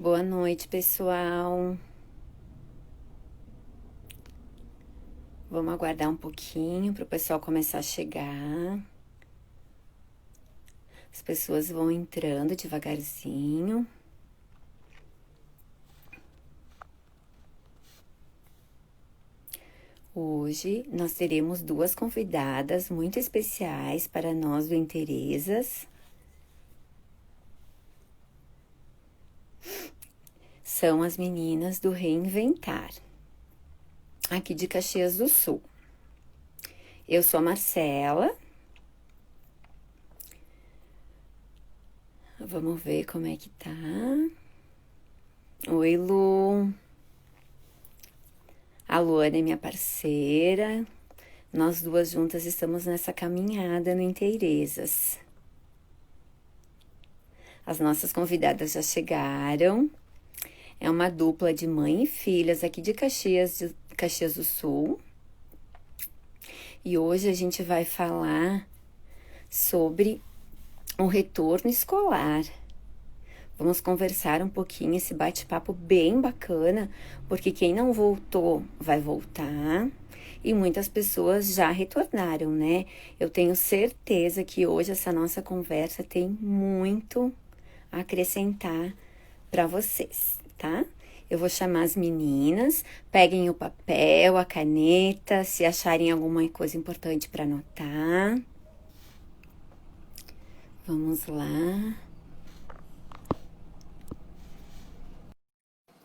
Boa noite, pessoal. Vamos aguardar um pouquinho para o pessoal começar a chegar. As pessoas vão entrando devagarzinho. Hoje nós teremos duas convidadas muito especiais para nós do Interezas. São as meninas do Reinventar, aqui de Caxias do Sul. Eu sou a Marcela. Vamos ver como é que tá. Oi, Lu. A Luana é minha parceira. Nós duas juntas estamos nessa caminhada no Inteirezas. As nossas convidadas já chegaram. É uma dupla de mãe e filhas aqui de Caxias do Sul. E hoje a gente vai falar sobre o retorno escolar. Vamos conversar um pouquinho, esse bate-papo bem bacana, porque quem não voltou vai voltar e muitas pessoas já retornaram, né? Eu tenho certeza que hoje essa nossa conversa tem muito a acrescentar para vocês, tá? Eu vou chamar as meninas, peguem o papel, a caneta, se acharem alguma coisa importante para anotar. Vamos lá.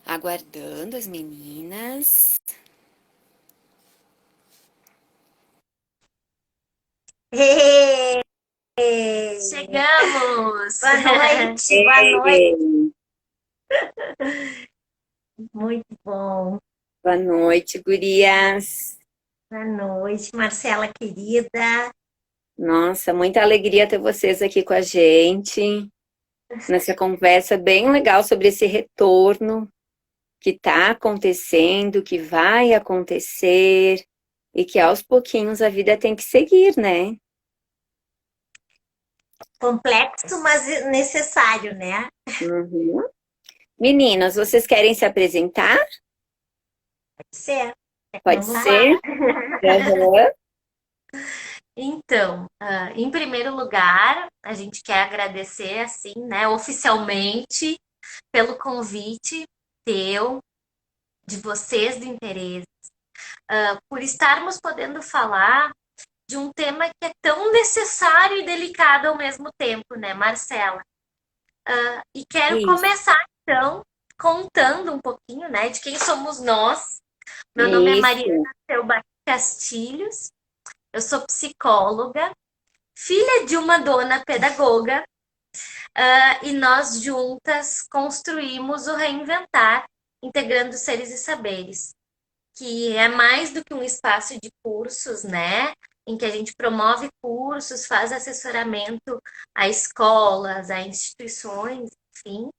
Aguardando as meninas. Ei, Chegamos! boa noite, muito bom. Boa noite, gurias. Boa noite, Marcela querida. Nossa, muita alegria ter vocês aqui com a gente nessa conversa bem legal sobre esse retorno que está acontecendo, que vai acontecer e que aos pouquinhos a vida tem que seguir, né? Complexo, mas necessário, né? Uhum. Meninas, vocês querem se apresentar? Pode ser. Pode Vamos lá. ser? Uhum. Então, em primeiro lugar, a gente quer agradecer, assim, né, oficialmente, pelo convite teu, de vocês do Interesse, por estarmos podendo falar de um tema que é tão necessário e delicado ao mesmo tempo, né, Marcela? E quero Isso, começar, então, contando um pouquinho, né, de quem somos nós. Meu nome é Mariana isso. Selba Castilhos. Eu sou psicóloga, filha de uma dona pedagoga, e nós juntas construímos o Reinventar, integrando seres e saberes, que é mais do que um espaço de cursos, né? Em que a gente promove cursos, faz assessoramento a escolas, a instituições, enfim,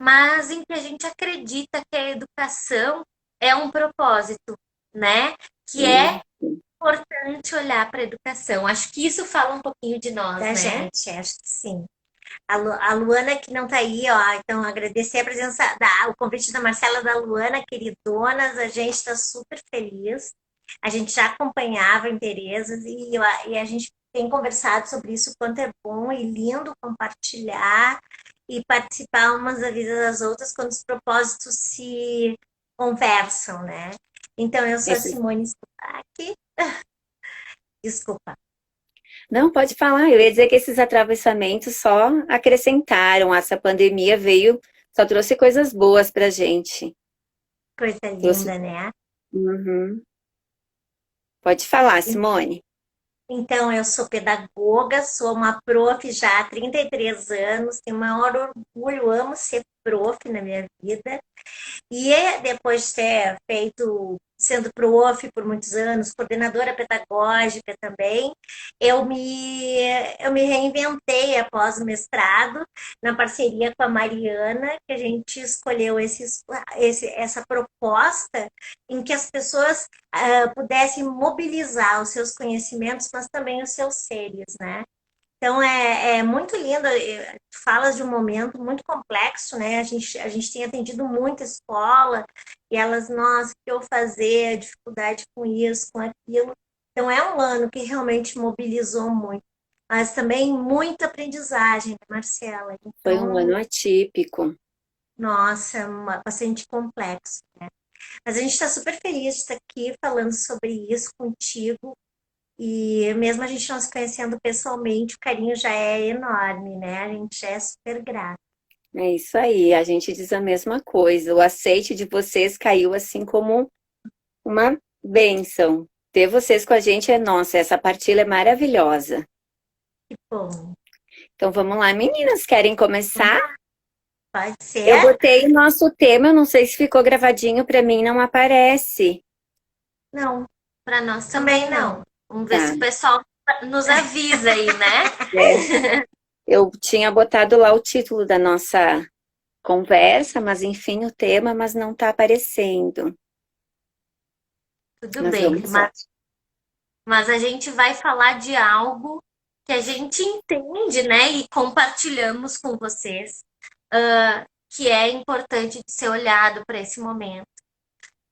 mas em que a gente acredita que a educação é um propósito, né? Que é Isso. importante olhar para a educação. Acho que isso fala um pouquinho de nós, Da né? gente, acho que sim. A Luana que não está aí, ó, então agradecer a presença, o convite da Marcela, da Luana, queridonas, a gente está super feliz. A gente já acompanhava em Terezas e a gente tem conversado sobre isso, o quanto é bom e lindo compartilhar e participar umas da vida das outras quando os propósitos se conversam, né? Então, eu sou a Esse- Simone Spivak, desculpa. Não, pode falar. Eu ia dizer que esses atravessamentos só acrescentaram. Essa pandemia veio, só trouxe coisas boas pra gente. Coisa Trouxe. linda, né? Uhum. Pode falar, Simone. Então, eu sou pedagoga, sou uma prof já há 33 anos, tenho o maior orgulho, amo ser prof na minha vida. E depois de ter feito, sendo prof por muitos anos, coordenadora pedagógica também, eu me reinventei após o mestrado, na parceria com a Mariana, que a gente escolheu essa proposta em que as pessoas pudessem mobilizar os seus conhecimentos, mas também os seus seres, né? Então é muito lindo. Tu falas de um momento muito complexo, né? A gente tem atendido muita escola e elas, nossa, o que eu fazer, dificuldade com isso, com aquilo. Então é um ano que realmente mobilizou muito, mas também muita aprendizagem, né, Marcela? Foi um Então, ano atípico. nossa, bastante complexo. Mas a gente está super feliz de estar aqui falando sobre isso contigo. E mesmo a gente não se conhecendo pessoalmente, o carinho já é enorme, né? A gente já é super grato. É isso aí, a gente diz a mesma coisa. O aceite de vocês caiu assim como uma bênção. Ter vocês com a gente é nossa, essa partilha é maravilhosa. Bom, Então vamos lá, meninas, querem começar? pode Eu ser? botei o nosso tema, eu não sei se ficou gravadinho para mim, não aparece. Não, Para nós também também não. não. Vamos ver Tá. se o pessoal nos avisa aí, É, né? eu tinha botado lá o título da nossa conversa, mas enfim, o tema, mas não está aparecendo. Tudo Mas bem, vamos lá. mas a gente vai falar de algo que a gente entende, né? E compartilhamos com vocês, que é importante de ser olhado para esse momento,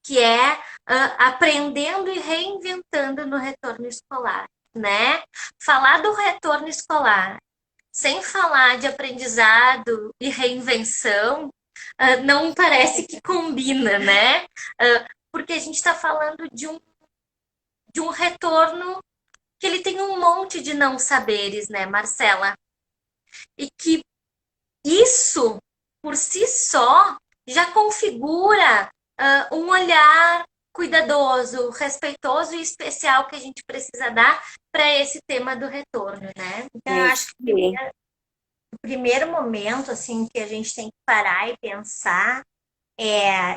que é aprendendo e reinventando no retorno escolar, né? Falar do retorno escolar sem falar de aprendizado e reinvenção, não parece que combina, né? Porque a gente está falando de um retorno que ele tem um monte de não saberes, né, Marcela? E que isso, por si só, já configura um olhar cuidadoso, respeitoso e especial que a gente precisa dar para esse tema do retorno, né? Então, eu É acho isso que aí. o primeiro momento, assim, que a gente tem que parar e pensar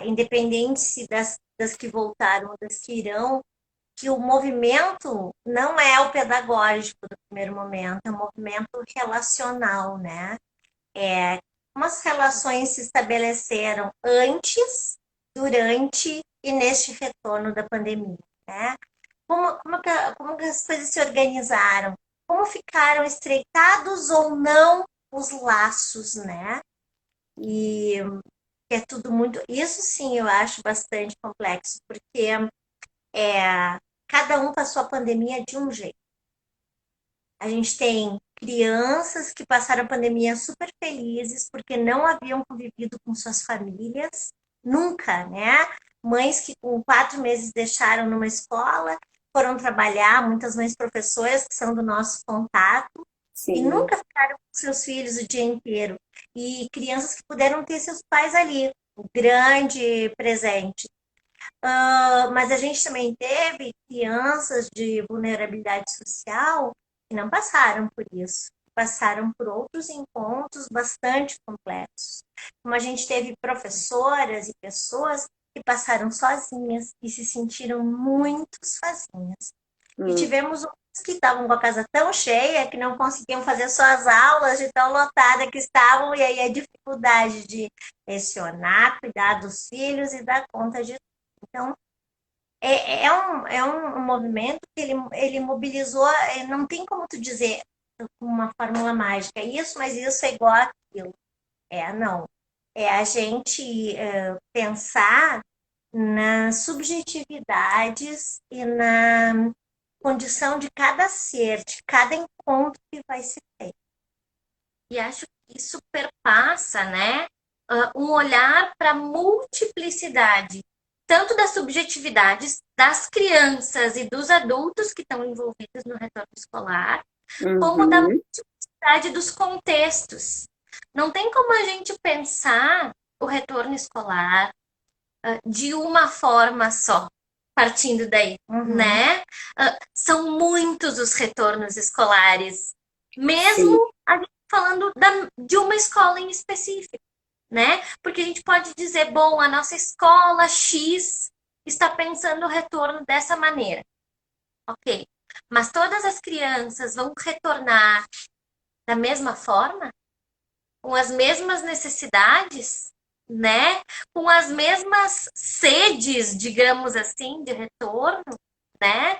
independente se das que voltaram ou das que irão, que o movimento não é o pedagógico do primeiro momento, é um movimento relacional, né? Como as relações se estabeleceram antes, durante e neste retorno da pandemia, né? Como que as coisas se organizaram? Como ficaram estreitados ou não os laços, né? E é tudo muito. Isso sim eu acho bastante complexo, porque cada um passou a pandemia de um jeito. A gente tem crianças que passaram a pandemia super felizes porque não haviam convivido com suas famílias, nunca, né? Mães que com 4 meses deixaram numa escola, foram trabalhar, muitas mães professoras que são do nosso contato, e Sim. nunca ficaram com seus filhos o dia inteiro. E crianças que puderam ter seus pais ali, o grande presente. Mas a gente também teve crianças de vulnerabilidade social que não passaram por isso, passaram por outros encontros bastante complexos. Como a gente teve professoras e pessoas que passaram sozinhas e se sentiram muito sozinhas. E Hum. tivemos outros que estavam com a casa tão cheia que não conseguiam fazer suas aulas de tão lotada que estavam, e aí a dificuldade de lecionar, cuidar dos filhos e dar conta de tudo. Então, é um movimento que ele mobilizou, não tem como tu dizer uma fórmula mágica, isso, mas isso é igual àquilo. Não. É a gente pensar nas subjetividades e na condição de cada ser, de cada encontro que vai ser feito. E acho que isso perpassa, né, um olhar para a multiplicidade, tanto das subjetividades das crianças e dos adultos que estão envolvidos no retorno escolar, como da Uhum. multiplicidade dos contextos. Não tem como a gente pensar o retorno escolar de uma forma só, partindo daí, né? São muitos os retornos escolares, Sim. mesmo a gente falando de uma escola em específico, né? Porque a gente pode dizer, bom, a nossa escola X está pensando o retorno dessa maneira. Ok. Mas todas as crianças vão retornar da mesma forma? Com as mesmas necessidades? Né? Com as mesmas sedes, digamos assim, de retorno, né?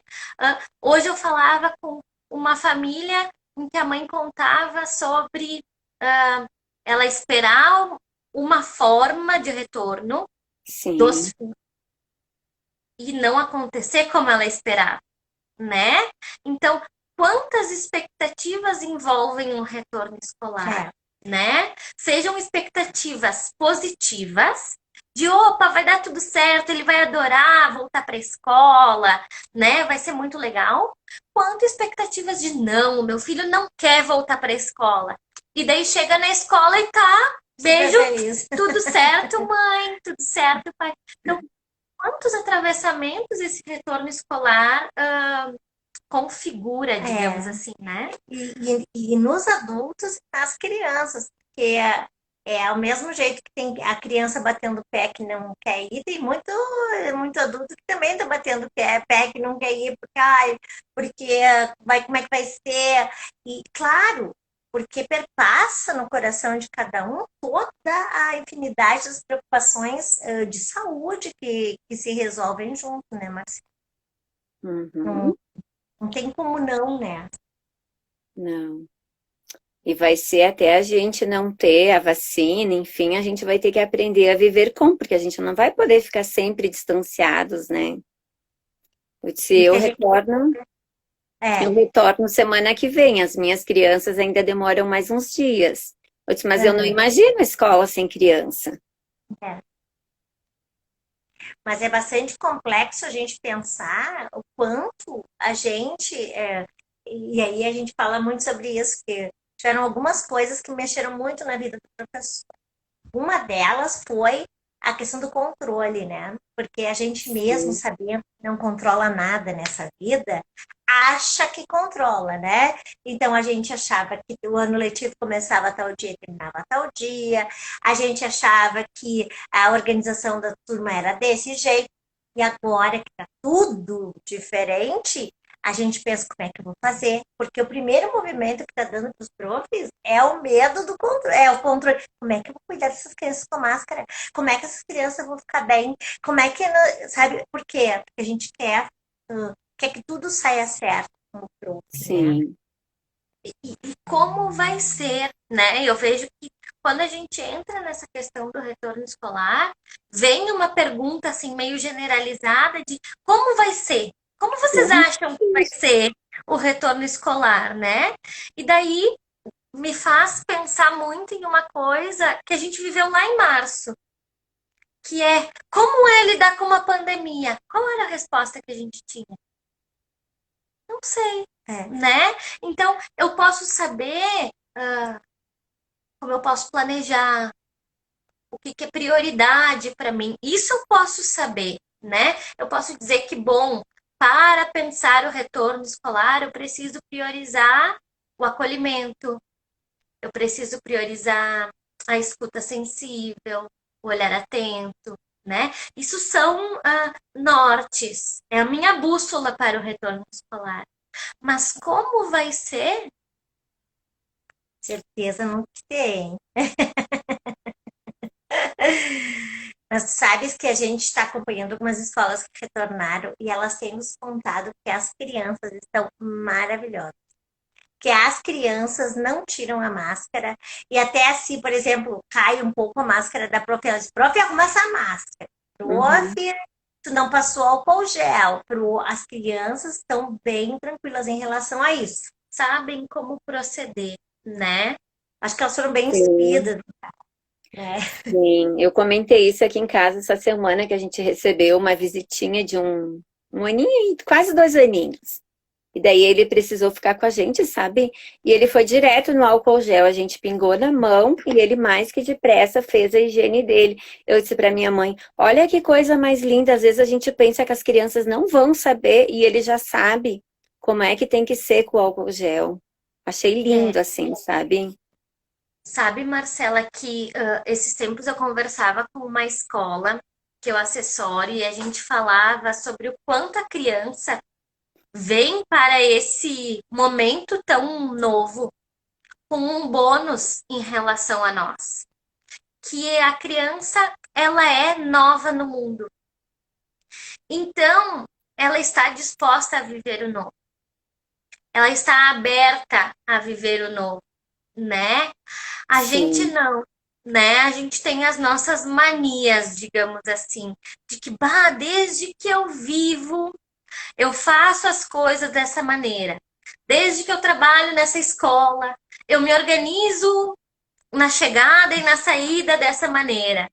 Hoje eu falava com uma família em que a mãe contava sobre ela esperar uma forma de retorno dos Sim. filhos e não acontecer como ela esperava, né? Então, quantas expectativas envolvem um retorno escolar, né? Sejam expectativas positivas, de opa, vai dar tudo certo, ele vai adorar voltar para a escola, né? Vai ser muito legal. Quanto expectativas de não, meu filho não quer voltar para a escola. E daí chega na escola e tá, beijo, tudo certo, mãe, tudo certo, pai. Então, quantos atravessamentos esse retorno escolar configura, digamos assim, né? E nos adultos e nas crianças, porque ao mesmo jeito que tem a criança batendo pé que não quer ir, tem muito adulto que também está batendo pé que não quer ir, porque, ai, porque como é que vai ser? E, claro, porque perpassa no coração de cada um toda a infinidade das preocupações de saúde que se resolvem junto, né, Marcelo? Uhum. Não, não tem como não, né? Não. E vai ser até a gente não ter a vacina, enfim, a gente vai ter que aprender a viver com, porque a gente não vai poder ficar sempre distanciados, né? Se E eu que a gente. retorno, eu É, retorno semana que vem. As minhas crianças ainda demoram mais uns dias. Eu disse, mas eu não aham, imagino a escola sem criança. é. Mas é bastante complexo a gente pensar o quanto a gente. E aí a gente fala muito sobre isso, que tiveram algumas coisas que mexeram muito na vida do professor. Uma delas foi a questão do controle, né? Porque a gente mesmo Sim. sabendo que não controla nada nessa vida, acha que controla, né? Então a gente achava que o ano letivo começava tal dia e terminava tal dia, a gente achava que a organização da turma era desse jeito, e agora que tá tudo diferente, a gente pensa como é que eu vou fazer, porque o primeiro movimento que está dando para os profs é o medo do controle, é o controle. Como é que eu vou cuidar dessas crianças com máscara? Como é que essas crianças vão ficar bem? Como é que, sabe, por quê? Porque a gente quer que tudo saia certo como prof, né? Sim. E como vai ser, né? Eu vejo que quando a gente entra nessa questão do retorno escolar, vem uma pergunta assim meio generalizada de como vai ser? Como vocês Como? acham que vai ser o retorno escolar, né? E daí me faz pensar muito em uma coisa que a gente viveu lá em março, que é como é lidar com uma pandemia? Qual era a resposta que a gente tinha? Não sei, É, né? Então, eu posso saber como eu posso planejar, o que é prioridade para mim. Isso eu posso saber, né? Eu posso dizer que, bom, para pensar o retorno escolar, eu preciso priorizar o acolhimento, eu preciso priorizar a escuta sensível, o olhar atento, né? Isso são nortes, é a minha bússola para o retorno escolar. Mas como vai ser? certeza não tem. Mas sabes que a gente está acompanhando algumas escolas que retornaram e elas têm nos contado que as crianças estão maravilhosas. Que as crianças não tiram a máscara e até assim, por exemplo, cai um pouco a máscara da prof. Ela diz, prof, arruma essa máscara. Prof, Uhum. tu não passou álcool gel. As crianças estão bem tranquilas em relação a isso. Sabem como proceder, né? Acho que elas foram bem Sim. instruídas, né? Sim, eu comentei isso aqui em casa essa semana que a gente recebeu uma visitinha de um aninho, quase 2 aninhos. E daí ele precisou ficar com a gente, sabe? E ele foi direto no álcool gel, a gente pingou na mão e ele mais que depressa fez a higiene dele. Eu disse para minha mãe, olha que coisa mais linda, às vezes a gente pensa que as crianças não vão saber e ele já sabe como é que tem que ser com o álcool gel. Achei É, lindo assim, sabe? sabe, Marcela, que esses tempos eu conversava com uma escola que eu assessoro e a gente falava sobre o quanto a criança vem para esse momento tão novo com um bônus em relação a nós, que a criança ela é nova no mundo. Então, ela está disposta a viver o novo. ela está aberta a viver o novo, né? A gente Sim. não, né? A gente tem as nossas manias, digamos assim, de que, bah, desde que eu vivo, eu faço as coisas dessa maneira. Desde que eu trabalho nessa escola, eu me organizo na chegada e na saída dessa maneira.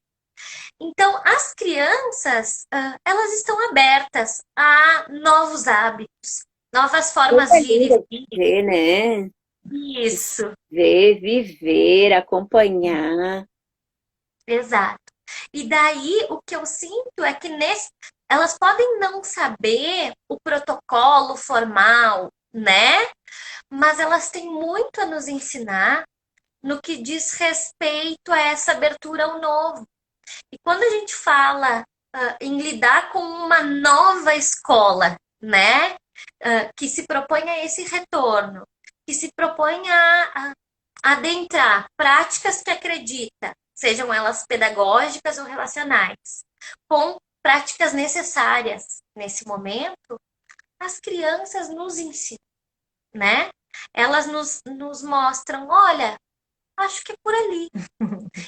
Então, as crianças, elas estão abertas a novos hábitos, novas Coisa formas de ir linda e de vir. ver, né? De se Isso, ver, viver, acompanhar. exato. E daí, o que eu sinto é que elas podem não saber o protocolo formal, né? Mas elas têm muito a nos ensinar no que diz respeito a essa abertura ao novo. E quando a gente fala em lidar com uma nova escola, né, que se propõe a esse retorno, que se propõe a adentrar práticas que acredita, sejam elas pedagógicas ou relacionais, com práticas necessárias nesse momento, as crianças nos ensinam, né? Elas nos mostram, olha, acho que é por ali.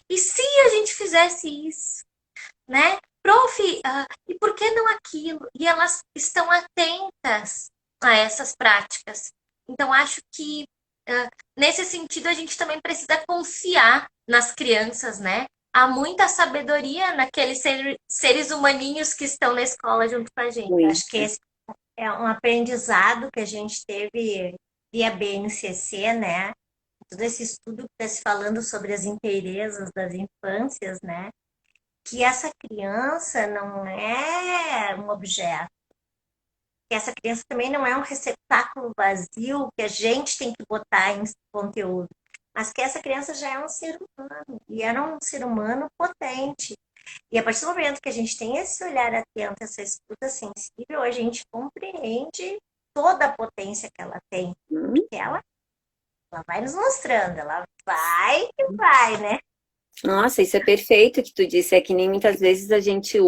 E se a gente fizesse isso? Né? Prof, e por que não aquilo? E elas estão atentas a essas práticas. Então, acho que nesse sentido a gente também precisa confiar nas crianças, né? Há muita sabedoria naqueles seres humaninhos que estão na escola junto com a gente. Acho que Muita. esse é um aprendizado que a gente teve via BNCC, né? Todo esse estudo que está se falando sobre as inteirezas das infâncias, né? Que essa criança não é um objeto, que essa criança também não é um receptáculo vazio que a gente tem que botar em conteúdo, mas que essa criança já é um ser humano, e era um ser humano potente. E a partir do momento que a gente tem esse olhar atento, essa escuta sensível, a gente compreende toda a potência que ela tem, Hum? porque ela vai nos mostrando, ela vai que vai, né? Nossa, isso é perfeito que tu disse. É que nem muitas vezes a gente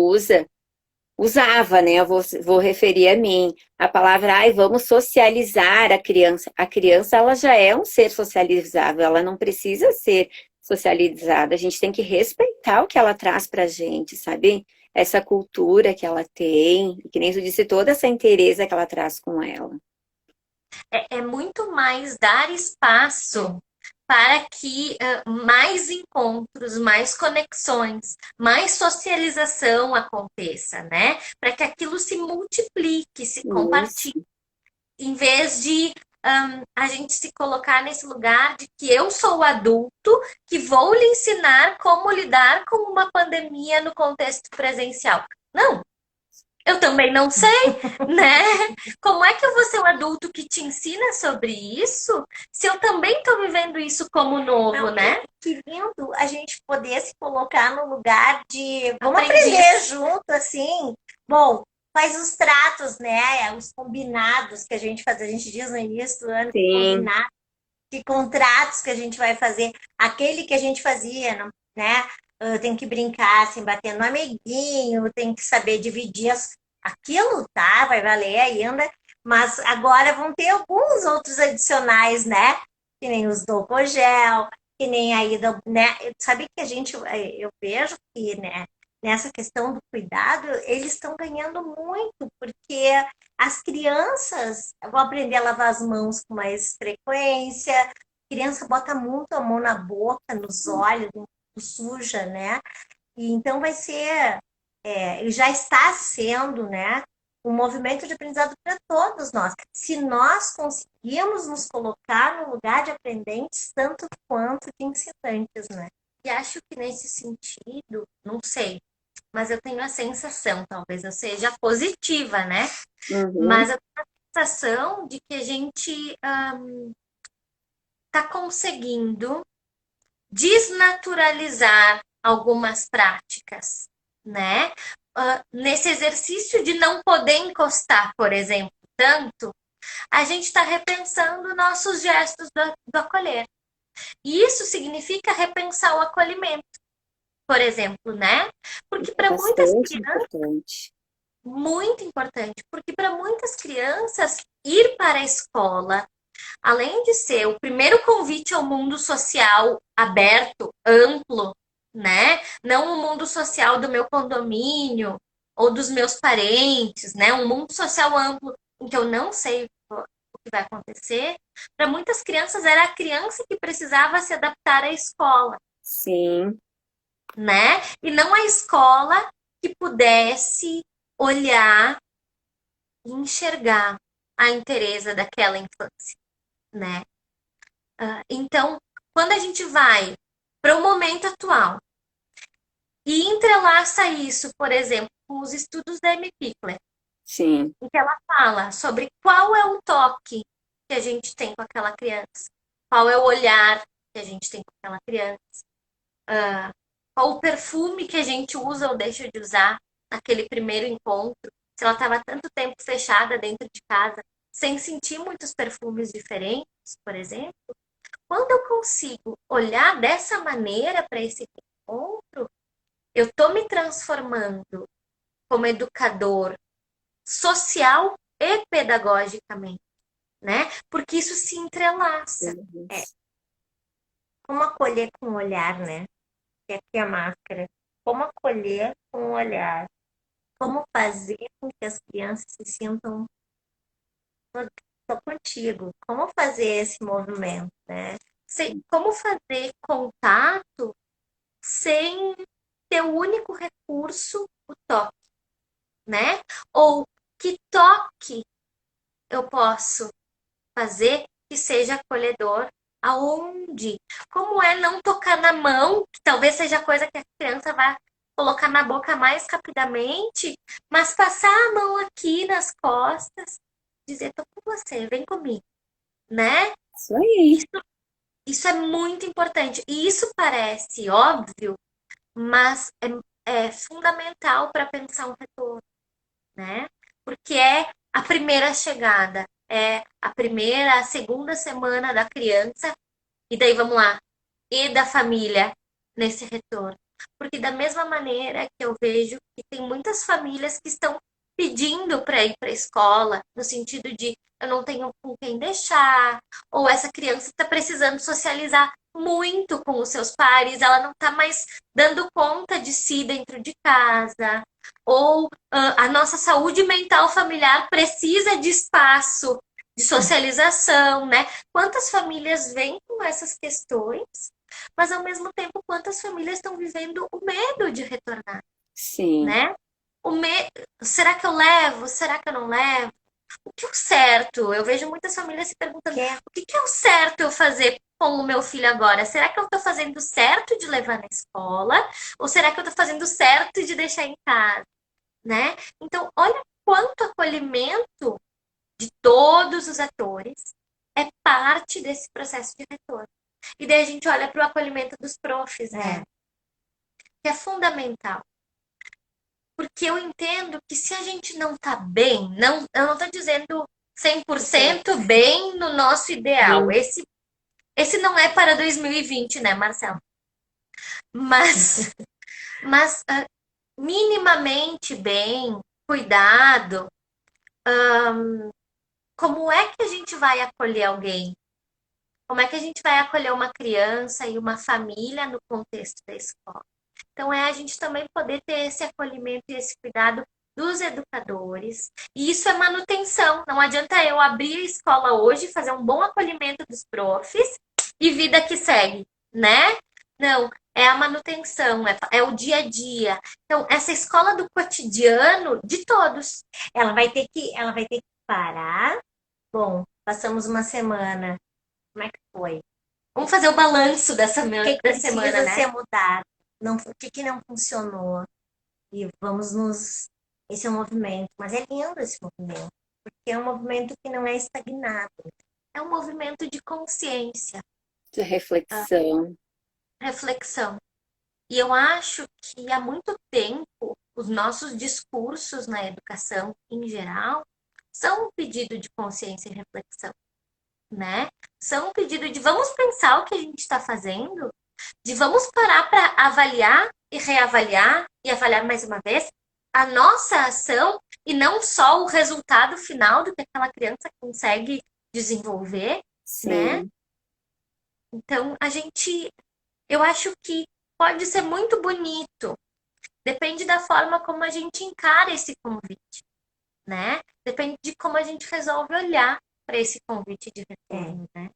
usava, né? Eu vou referir a mim. A palavra, ai, vamos socializar a criança. A criança, ela já é um ser socializável, ela não precisa ser socializada. A gente tem que respeitar o que ela traz pra gente, sabe? Essa cultura que ela tem, que nem tu disse, toda essa inteireza que ela traz com ela. É muito mais dar espaço para que mais encontros, mais conexões, mais socialização aconteça, né? Para que aquilo se multiplique, se compartilhe, Isso, em vez de a gente se colocar nesse lugar de que eu sou o adulto que vou lhe ensinar como lidar com uma pandemia no contexto presencial. Não, eu também não sei, né? Como é que eu vou ser o adulto que te ensina sobre isso se eu também estou vivendo isso como novo, Não, né? que lindo a gente poder se colocar no lugar de vamos Aprendi. aprender junto, assim. Bom, faz os tratos, né? Os combinados que a gente faz, a gente diz no início do ano, sim, combinar, que contratos que a gente vai fazer, aquele que a gente fazia, né? Tem que brincar sem bater no amiguinho, tem que saber dividir aquilo, tá? Vai valer ainda, mas agora vão ter alguns outros adicionais, né? Que nem os do gel, que nem aí, né? Sabe que a gente, eu vejo que, né? Nessa questão do cuidado, eles estão ganhando muito, porque as crianças vão aprender a lavar as mãos com mais frequência, a criança bota muito a mão na boca, nos olhos, suja, né? E então vai ser, já está sendo, né? Um movimento de aprendizado para todos nós. Se nós conseguirmos nos colocar no lugar de aprendentes, tanto quanto de ensinantes, né? E acho que nesse sentido, não sei, mas eu tenho a sensação, talvez eu seja positiva, né? uhum, Mas eu tenho a sensação de que a gente está conseguindo desnaturalizar algumas práticas, né? Nesse exercício de não poder encostar, por exemplo, tanto, a gente está repensando nossos gestos do acolher. E isso significa repensar o acolhimento, por exemplo, né? Porque é para muitas bastante crianças, importante. muito importante, porque para muitas crianças, ir para a escola, além de ser o primeiro convite ao mundo social aberto, amplo, né? Não o mundo social do meu condomínio ou dos meus parentes, né? Um mundo social amplo em que eu não sei o que vai acontecer. Para muitas crianças era a criança que precisava se adaptar à escola, Sim, né? E não a escola que pudesse olhar e enxergar a inteireza daquela infância, né? Então, quando a gente vai para o momento atual e entrelaça isso, por exemplo, com os estudos da Amy Pickler, sim, em que ela fala sobre qual é o toque que a gente tem com aquela criança, qual é o olhar que a gente tem com aquela criança, qual o perfume que a gente usa ou deixa de usar naquele primeiro encontro, se ela estava tanto tempo fechada dentro de casa, sem sentir muitos perfumes diferentes, por exemplo. Quando eu consigo olhar dessa maneira para esse encontro, eu estou me transformando como educador social e pedagogicamente, né? Porque isso se entrelaça. Como acolher com o olhar, né? Que aqui é a máscara. Como acolher com o olhar. Como fazer com que as crianças se sintam tô contigo. Como fazer esse movimento, né? Como fazer contato sem ter o único recurso, o toque, né? Ou que toque eu posso fazer que seja acolhedor aonde? Como é não tocar na mão, que talvez seja a coisa que a criança vai colocar na boca mais rapidamente, mas passar a mão aqui nas costas, dizer, tô com você, vem comigo, né? isso aí. Isso é muito importante. E isso parece óbvio, mas é fundamental para pensar um retorno, né? Porque é a primeira chegada, é a primeira, a segunda semana da criança, e daí vamos lá, e da família nesse retorno. Porque da mesma maneira que eu vejo que tem muitas famílias que estão pedindo para ir para a escola, no sentido de eu não tenho com quem deixar, ou essa criança está precisando socializar muito com os seus pares, ela não está mais dando conta de si dentro de casa, ou a nossa saúde mental familiar precisa de espaço, de socialização, né? Quantas famílias vêm com essas questões, mas ao mesmo tempo quantas famílias estão vivendo o medo de retornar, Sim, né? O me... Será que eu levo? Será que eu não levo? O que é o certo? Eu vejo muitas famílias se perguntando: o que é o certo eu fazer com o meu filho agora? Será que eu estou fazendo certo de levar na escola? Ou será que eu estou fazendo certo de deixar em casa? Né? Então, olha quanto acolhimento de todos os atores é parte desse processo de retorno. E daí a gente olha para o acolhimento dos profs, né? Que é fundamental. Porque eu entendo que se a gente não tá bem, não, eu não estou dizendo 100% bem no nosso ideal. Esse não é para 2020, né, Marcelo? Mas, mas minimamente bem, cuidado, como é que a gente vai acolher alguém? Como é que a gente vai acolher uma criança e uma família no contexto da escola? Então, é a gente também poder ter esse acolhimento e esse cuidado dos educadores. E isso é manutenção. Não adianta eu abrir a escola hoje, fazer um bom acolhimento dos profs e vida que segue, né? Não, é a manutenção, é o dia a dia. Então, essa escola do cotidiano de todos. Ela vai ter que parar. Bom, passamos uma semana. Como é que foi? Vamos fazer o balanço O dessa que da semana, precisa né? ser mudado? Não, o que não funcionou? E vamos nos. Esse é um movimento, mas é lindo esse movimento, porque é um movimento que não é estagnado. É um movimento de consciência, de reflexão. reflexão. E eu acho que há muito tempo os nossos discursos na educação em geral são um pedido de consciência e reflexão, né? São um pedido de vamos pensar o que a gente está fazendo, de vamos parar para avaliar e avaliar mais uma vez a nossa ação e não só o resultado final do que aquela criança consegue desenvolver, né? Sim. Então, eu acho que pode ser muito bonito. Depende da forma como a gente encara esse convite, né? Depende de como a gente resolve olhar para esse convite de retorno, né?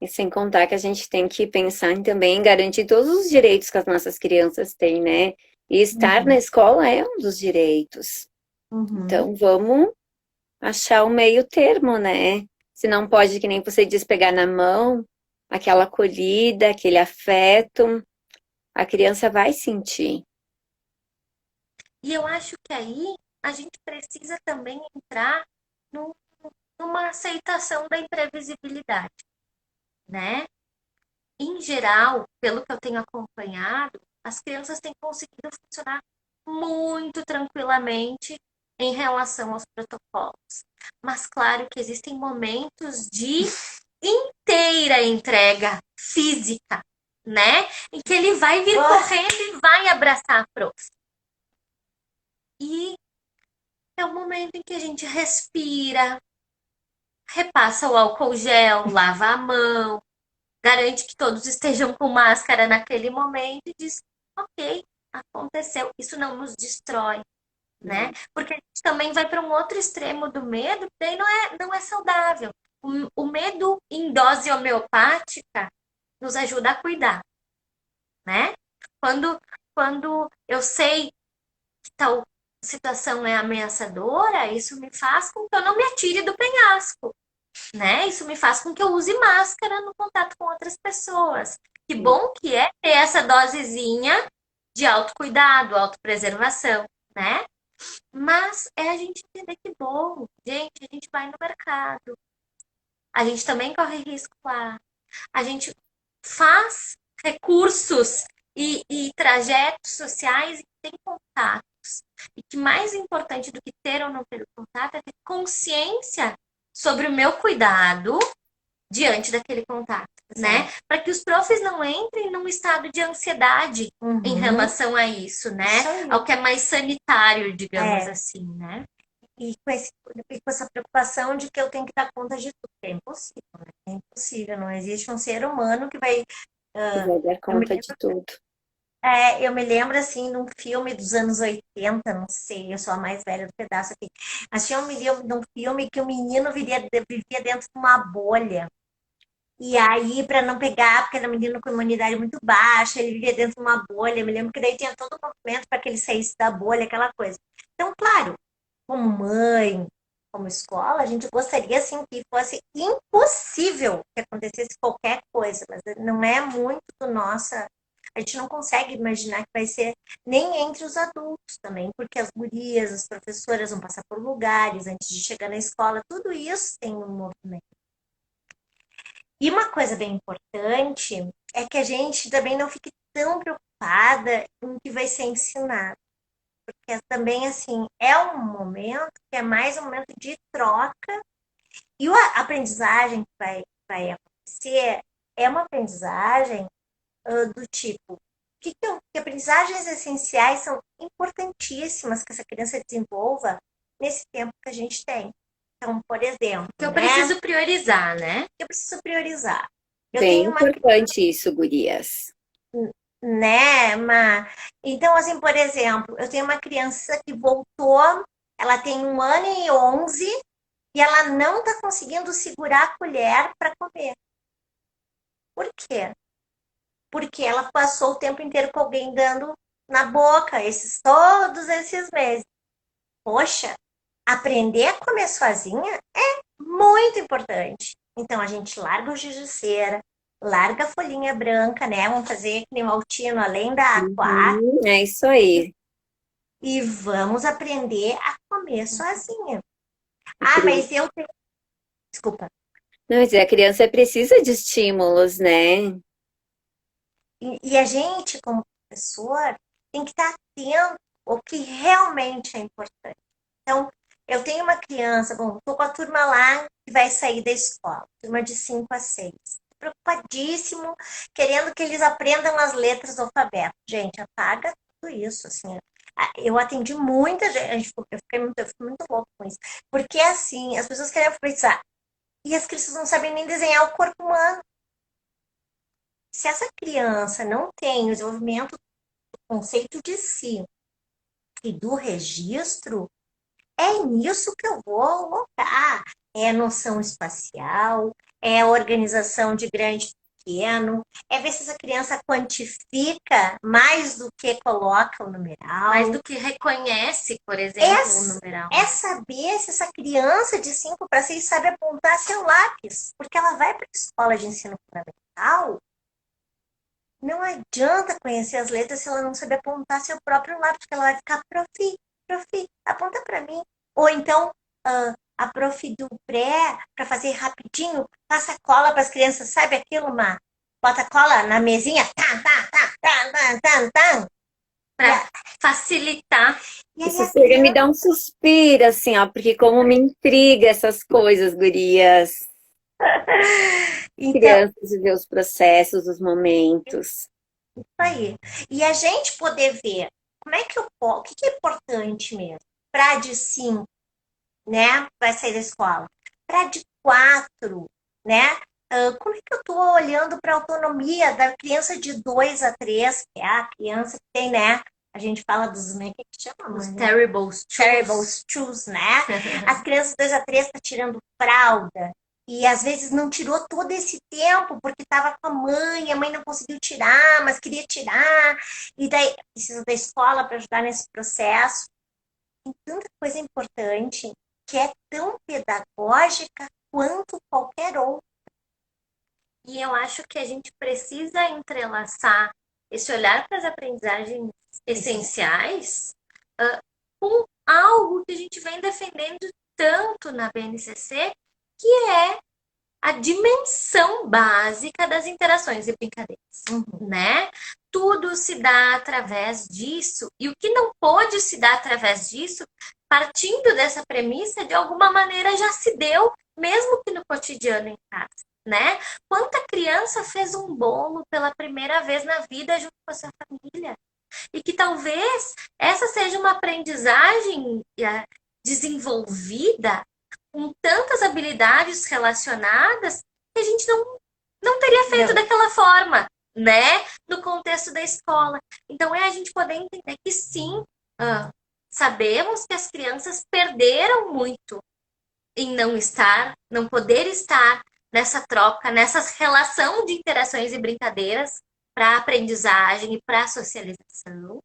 E sem contar que a gente tem que pensar também em garantir todos os direitos que as nossas crianças têm, né? E estar na Uhum. escola é um dos direitos. Uhum. Então vamos achar o meio termo, né? Se não pode, que nem você diz, pegar na mão, aquela acolhida, aquele afeto, a criança vai sentir. E eu acho que aí a gente precisa também entrar num- numa aceitação da imprevisibilidade, né? Em geral, pelo que eu tenho acompanhado, as crianças têm conseguido funcionar muito tranquilamente em relação aos protocolos. Mas claro que existem momentos de inteira entrega física, né? Em que ele vai vir correndo e vai abraçar a prof. E é o momento em que a gente respira, repassa o álcool gel, lava a mão, garante que todos estejam com máscara naquele momento e diz: ok, aconteceu, isso não nos destrói, né? Porque a gente também vai para um outro extremo do medo, que daí não é saudável. O medo em dose homeopática nos ajuda a cuidar, né? Quando, quando eu sei que tal situação é ameaçadora, isso me faz com que eu não me atire do penhasco, né? Isso me faz com que eu use máscara no contato com outras pessoas. Que bom que é ter essa dosezinha de autocuidado, autopreservação, né? Mas é a gente entender que bom, gente, a gente vai no mercado, a gente também corre risco lá, a gente faz recursos e trajetos sociais e tem contatos. E que mais importante do que ter ou não ter o contato é ter consciência sobre o meu cuidado diante daquele contato, né? Para que os profs não entrem num estado de ansiedade em relação a isso, né? Ao que é mais sanitário, digamos assim, né? E com essa preocupação de que eu tenho que dar conta de tudo. É impossível, né? É impossível. Não existe um ser humano que vai. Que vai dar Eu me conta de tudo. eu me lembro, assim, de um filme dos anos 80, não sei, eu sou a mais velha do pedaço aqui, mas tinha um, de um filme que o menino vivia dentro de uma bolha. E aí, para não pegar, porque era um menino com imunidade muito baixa, ele vivia dentro de uma bolha. Eu me lembro que daí tinha todo o movimento para que ele saísse da bolha, aquela coisa. Então, claro, como mãe, como escola, a gente gostaria, assim, que fosse impossível que acontecesse qualquer coisa, mas não é muito do nossa. A gente não consegue imaginar que vai ser nem entre os adultos também, porque as gurias, as professoras vão passar por lugares antes de chegar na escola, tudo isso tem um movimento. E uma coisa bem importante é que a gente também não fique tão preocupada com o que vai ser ensinado. Porque também, assim, é um momento que é mais um momento de troca. E a aprendizagem que vai acontecer é uma aprendizagem do tipo, que aprendizagens essenciais são importantíssimas que essa criança desenvolva nesse tempo que a gente tem. Então, por exemplo, que eu preciso priorizar, né? Eu preciso priorizar. Eu Bem tenho uma importante isso, gurias. né, então, assim, por exemplo, eu tenho uma criança que voltou, ela tem 1 ano e 11 e ela não está conseguindo segurar a colher para comer. Por quê? Porque ela passou o tempo inteiro com alguém dando na boca, todos esses meses. Poxa, aprender a comer sozinha é muito importante. Então a gente larga o giz de cera, larga a folhinha branca, né? Vamos fazer que nem o altino, além da aqua, É isso aí. e vamos aprender a comer sozinha. Ah, mas eu tenho. Desculpa. Não, mas a criança precisa de estímulos, né? E a gente, como professor, tem que estar atento ao que realmente é importante. Então, eu tenho uma criança, bom, estou com a turma lá que vai sair da escola, turma de 5 a 6. Preocupadíssimo, querendo que eles aprendam as letras do alfabeto. Gente, apaga tudo isso, assim. Eu atendi muita gente, eu fiquei muito louca com isso. Porque assim, as pessoas querem alfabetizar e as crianças não sabem nem desenhar o corpo humano. Se essa criança não tem o desenvolvimento do conceito de si e do registro, é nisso que eu vou alocar. É a noção espacial, é a organização de grande e pequeno, é ver se essa criança quantifica mais do que coloca o numeral. Mais do que reconhece, por exemplo, o numeral. É saber se essa criança de 5 para 6 sabe apontar seu lápis. Porque ela vai para a escola de ensino fundamental, não adianta conhecer as letras se ela não saber apontar seu próprio lápis, porque ela vai ficar profi, aponta para mim. Ou então, a prof do pré, para fazer rapidinho, passa cola para as crianças, sabe aquilo, Má? Bota cola na mesinha, Para facilitar. Isso chega a me dar um suspiro, assim, ó, porque como me intriga essas coisas, gurias. Então, Crianças e ver os processos, os momentos. Isso aí. E a gente poder ver como é que eu posso, o que é importante mesmo para de 5, né, vai sair da escola. Para de 4, né? Como é que eu estou olhando para a autonomia da criança de 2 a 3, que é a criança que tem, né? A gente fala dos, né, que chama? Os terrible twos, né? As crianças de 2 a 3 tá tirando fralda. E às vezes não tirou todo esse tempo porque estava com a mãe não conseguiu tirar, mas queria tirar, e daí precisa da escola para ajudar nesse processo. Tem tanta coisa importante que é tão pedagógica quanto qualquer outra. E eu acho que a gente precisa entrelaçar esse olhar para as aprendizagens essenciais com algo que a gente vem defendendo tanto na BNCC, que é a dimensão básica das interações e brincadeiras, né? Tudo se dá através disso, e o que não pode se dar através disso, partindo dessa premissa, de alguma maneira já se deu, mesmo que no cotidiano em casa, né? Quanta criança fez um bolo pela primeira vez na vida junto com a sua família? E que talvez essa seja uma aprendizagem desenvolvida com tantas habilidades relacionadas que a gente não teria feito daquela forma, né? No contexto da escola. Então, é a gente poder entender que sim, sabemos que as crianças perderam muito em não poder estar nessa troca, nessa relação de interações e brincadeiras para a aprendizagem e para a socialização,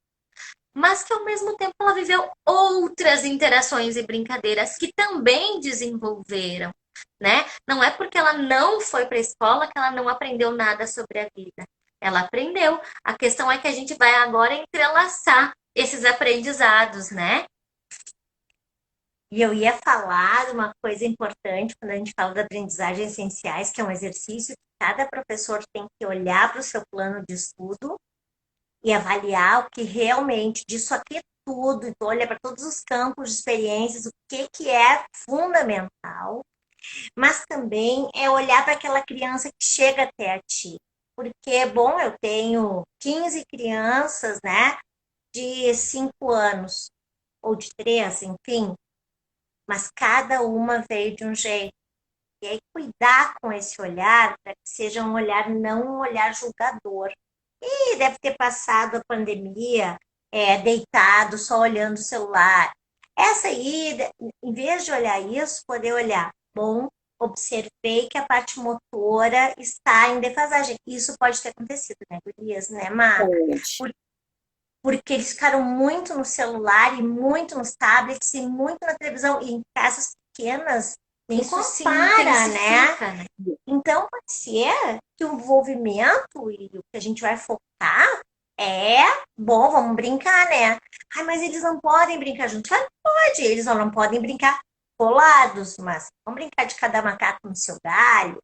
mas que ao mesmo tempo ela viveu outras interações e brincadeiras que também desenvolveram, né? Não é porque ela não foi para a escola que ela não aprendeu nada sobre a vida. Ela aprendeu. A questão é que a gente vai agora entrelaçar esses aprendizados, né? E eu ia falar de uma coisa importante quando a gente fala de aprendizagem essenciais, que é um exercício que cada professor tem que olhar para o seu plano de estudo e avaliar o que realmente, disso aqui tudo, então olha para todos os campos de experiências, o que é fundamental, mas também é olhar para aquela criança que chega até a ti. Porque, bom, eu tenho 15 crianças, né, de 5 anos, ou de 3, enfim, mas cada uma veio de um jeito. E aí cuidar com esse olhar para que seja um olhar, não um olhar julgador. E deve ter passado a pandemia deitado, só olhando o celular. Essa aí, em vez de olhar isso, poder olhar, bom, observei que a parte motora está em defasagem. Isso pode ter acontecido, né, gurias, né, Má? Porque eles ficaram muito no celular e muito nos tablets e muito na televisão. E em casas pequenas, nem compara, né? Então, pode ser que o envolvimento e o que a gente vai focar bom, vamos brincar, né? Ai, mas eles não podem brincar juntos. Claro que pode, eles só não podem brincar colados, mas vamos brincar de cada macaco no seu galho.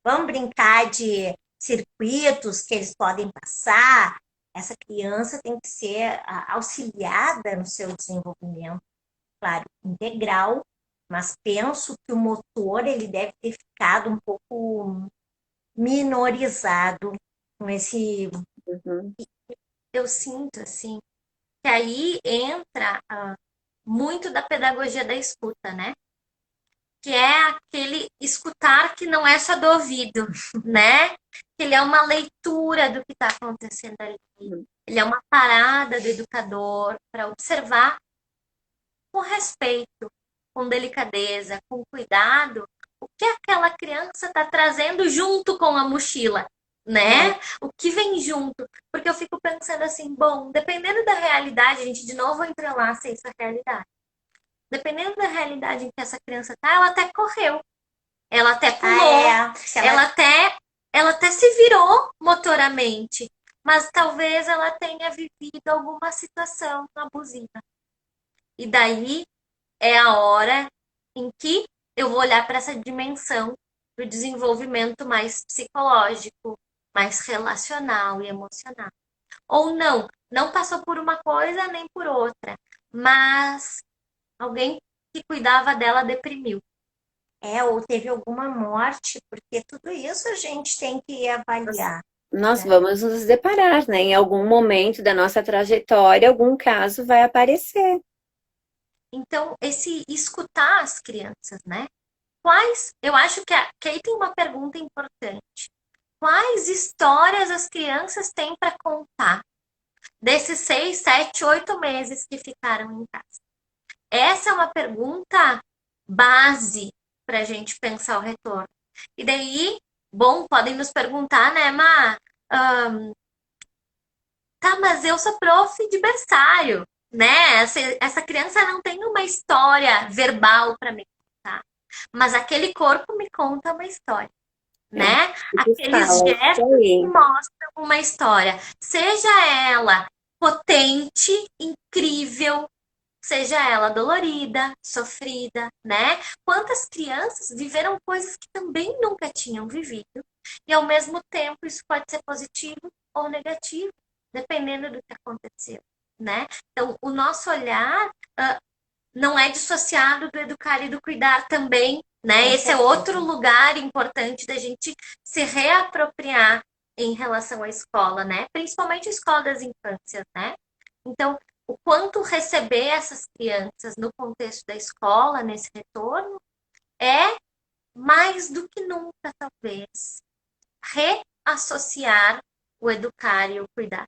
Vamos brincar de circuitos que eles podem passar. Essa criança tem que ser auxiliada no seu desenvolvimento, claro, integral, mas penso que o motor ele deve ter ficado um pouco minorizado com esse. Eu sinto, assim, que aí entra muito da pedagogia da escuta, né? Que é aquele escutar que não é só do ouvido, né? Que ele é uma leitura do que está acontecendo ali. Ele é uma parada do educador para observar com respeito, com delicadeza, com cuidado, o que aquela criança está trazendo junto com a mochila, né? O que vem junto. Porque eu fico pensando assim, bom, dependendo da realidade, a gente de novo entrelaça isso à realidade. Dependendo da realidade em que essa criança tá, ela até correu, ela até pulou, ela até se virou motoramente, mas talvez ela tenha vivido alguma situação abusiva. E daí é a hora em que eu vou olhar para essa dimensão do desenvolvimento mais psicológico, mais relacional e emocional. Ou não, não passou por uma coisa nem por outra, mas alguém que cuidava dela deprimiu. Ou teve alguma morte, porque tudo isso a gente tem que avaliar. Nós vamos nos deparar, né? Em algum momento da nossa trajetória, algum caso vai aparecer. Então, esse escutar as crianças, né? Eu acho que aí tem uma pergunta importante. Quais histórias as crianças têm para contar desses 6, 7, 8 meses que ficaram em casa? Essa é uma pergunta base para a gente pensar o retorno. E daí, bom, podem nos perguntar, né, Má? Tá, mas eu sou prof de berçário, né? Essa criança não tem uma história verbal para me contar, mas aquele corpo me conta uma história, né? Aqueles gestos me mostram uma história, seja ela potente, incrível, seja ela dolorida, sofrida, né? Quantas crianças viveram coisas que também nunca tinham vivido e ao mesmo tempo isso pode ser positivo ou negativo, dependendo do que aconteceu, né? Então, o nosso olhar não é dissociado do educar e do cuidar também, né? Esse é outro lugar importante da gente se reapropriar em relação à escola, né? Principalmente a escola das infâncias, né? Então, o quanto receber essas crianças no contexto da escola, nesse retorno, é mais do que nunca, talvez, reassociar o educar e o cuidar,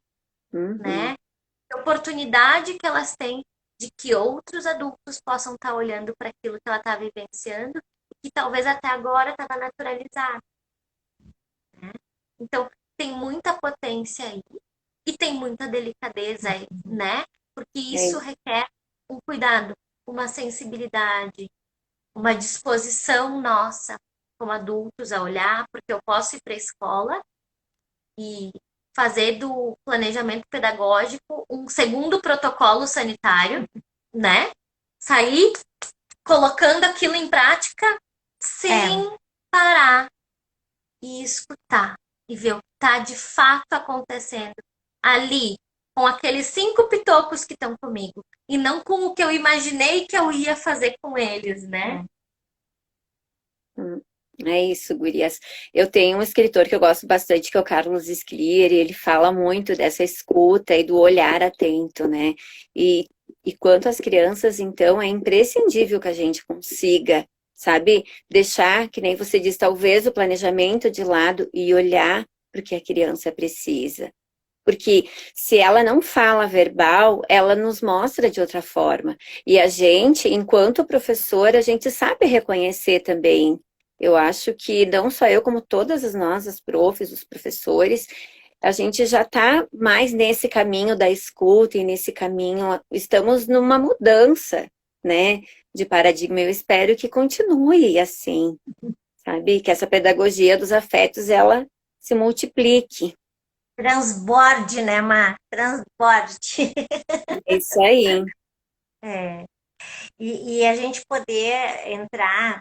né? A oportunidade que elas têm de que outros adultos possam estar olhando para aquilo que ela está vivenciando e que talvez até agora estava naturalizado, né? Então, tem muita potência aí e tem muita delicadeza aí, né? Porque isso requer um cuidado, uma sensibilidade, uma disposição nossa como adultos a olhar, porque eu posso ir para a escola e fazer do planejamento pedagógico um segundo protocolo sanitário, né? Sair colocando aquilo em prática sem parar e escutar e ver o que está de fato acontecendo ali, com aqueles 5 pitocos que estão comigo, e não com o que eu imaginei que eu ia fazer com eles, né? É isso, gurias. Eu tenho um escritor que eu gosto bastante, que é o Carlos Sclier, e ele fala muito dessa escuta e do olhar atento, né? E quanto às crianças, então, é imprescindível que a gente consiga, sabe, deixar, que nem você diz, talvez o planejamento de lado e olhar para o que a criança precisa. Porque se ela não fala verbal, ela nos mostra de outra forma. E a gente, enquanto professora, a gente sabe reconhecer também. Eu acho que não só eu, como todas as nós, as profs, os professores, a gente já está mais nesse caminho da escuta e nesse caminho, estamos numa mudança, né, de paradigma. Eu espero que continue assim, sabe? Que essa pedagogia dos afetos, ela se multiplique. Transborde, né, Má? Transborde. É isso aí. E a gente poder entrar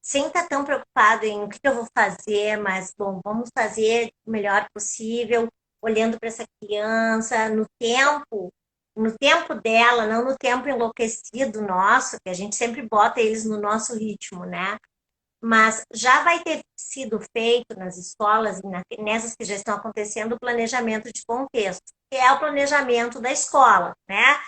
sem estar tão preocupado em o que eu vou fazer, mas, bom, vamos fazer o melhor possível, olhando para essa criança no tempo dela, não no tempo enlouquecido nosso, que a gente sempre bota eles no nosso ritmo, né? Mas já vai ter sido feito nas escolas, nessas que já estão acontecendo, o planejamento de contexto. que é o planejamento da escola, né?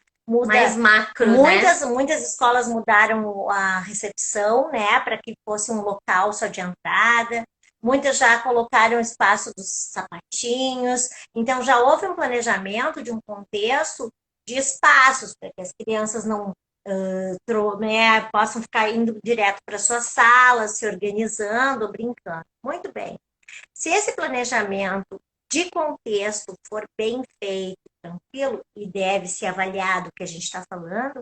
Mais macro, né? Muitas escolas mudaram a recepção, né, para que fosse um local só de entrada. Muitas já colocaram o espaço dos sapatinhos. Então, já houve um planejamento de um contexto de espaços para que as crianças não né, possam ficar indo direto para suas salas, se organizando, brincando. Muito bem. Se esse planejamento de contexto for bem feito, tranquilo, e deve ser avaliado o que a gente está falando,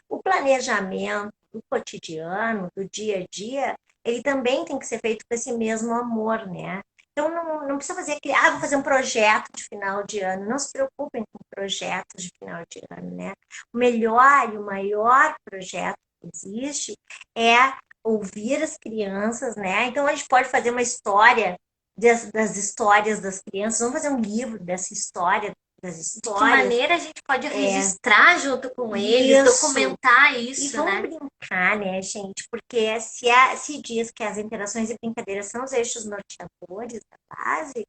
o planejamento do cotidiano, do dia a dia, ele também tem que ser feito com esse mesmo amor, né? Então, não precisa fazer aquele, vou fazer um projeto de final de ano. Não se preocupem com projetos de final de ano, né? O melhor e o maior projeto que existe é ouvir as crianças, né? Então, a gente pode fazer uma história das histórias das crianças. Vamos fazer um livro dessa história, das histórias. De que maneira a gente pode registrar junto com eles, documentar isso, e vamos brincar, né, gente? Porque se diz que as interações e brincadeiras são os eixos norteadores da base,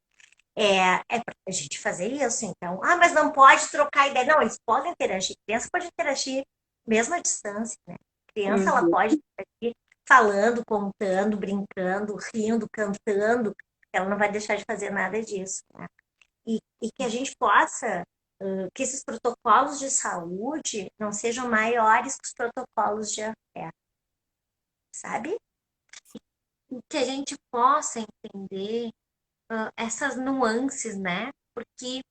é para a gente fazer isso. Então, mas não pode trocar ideia. Não, eles podem interagir. Criança pode interagir mesmo à distância, né? Criança, ela pode interagir falando, contando, brincando, rindo, cantando. Ela não vai deixar de fazer nada disso, né? E que a gente possa, que esses protocolos de saúde não sejam maiores que os protocolos de afeto, sabe? E que a gente possa entender essas nuances, né? Porque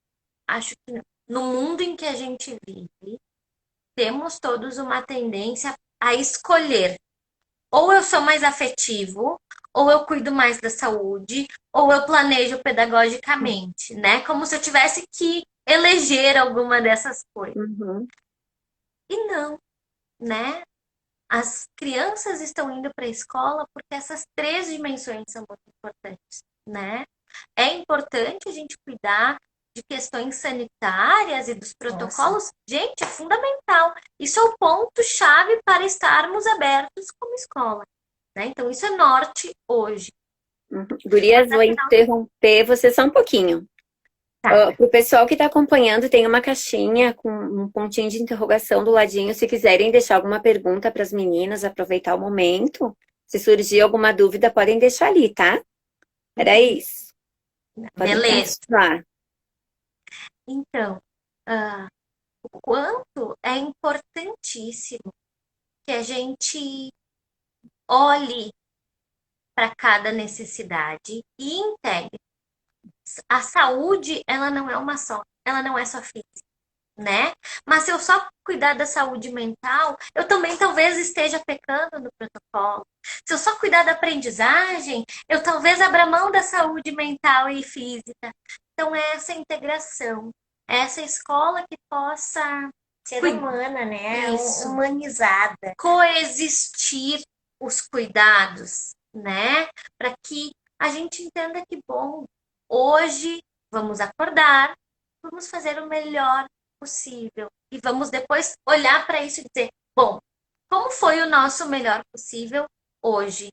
acho que no mundo em que a gente vive, temos todos uma tendência a escolher. Ou eu sou mais afetivo, ou eu cuido mais da saúde, ou eu planejo pedagogicamente, né? Como se eu tivesse que eleger alguma dessas coisas. E não, né? As crianças estão indo para a escola porque essas três dimensões são muito importantes, né? É importante a gente cuidar de questões sanitárias e dos protocolos. Nossa. Gente, é fundamental. Isso é o ponto-chave para estarmos abertos como escola, né? Então, isso é norte hoje. Gurias, vou interromper você só um pouquinho. Para o pessoal que está acompanhando, tem uma caixinha com um pontinho de interrogação do ladinho. Se quiserem deixar alguma pergunta para as meninas, aproveitar o momento. Se surgir alguma dúvida, podem deixar ali, tá? Era isso. Beleza. Então, o quanto é importantíssimo que a gente olhe para cada necessidade e integre. A saúde, ela não é uma só, ela não é só física, né? Mas se eu só cuidar da saúde mental, eu também talvez esteja pecando no protocolo. Se eu só cuidar da aprendizagem, eu talvez abra mão da saúde mental e física. Então, é essa integração, é essa escola que possa ser humana, né? Isso. Humanizada. Coexistir os cuidados, né? Para que a gente entenda que, bom, hoje vamos acordar, vamos fazer o melhor possível. E vamos depois olhar para isso e dizer, bom, como foi o nosso melhor possível hoje?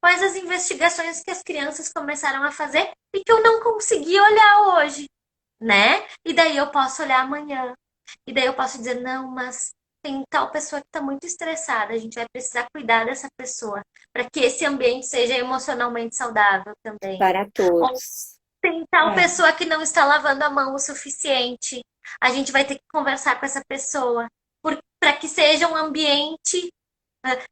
Quais as investigações que as crianças começaram a fazer e que eu não consegui olhar hoje, né? E daí eu posso olhar amanhã. E daí eu posso dizer, não, mas tem tal pessoa que está muito estressada, a gente vai precisar cuidar dessa pessoa para que esse ambiente seja emocionalmente saudável também. Para todos. Ou tem tal pessoa que não está lavando a mão o suficiente, a gente vai ter que conversar com essa pessoa para que seja um ambiente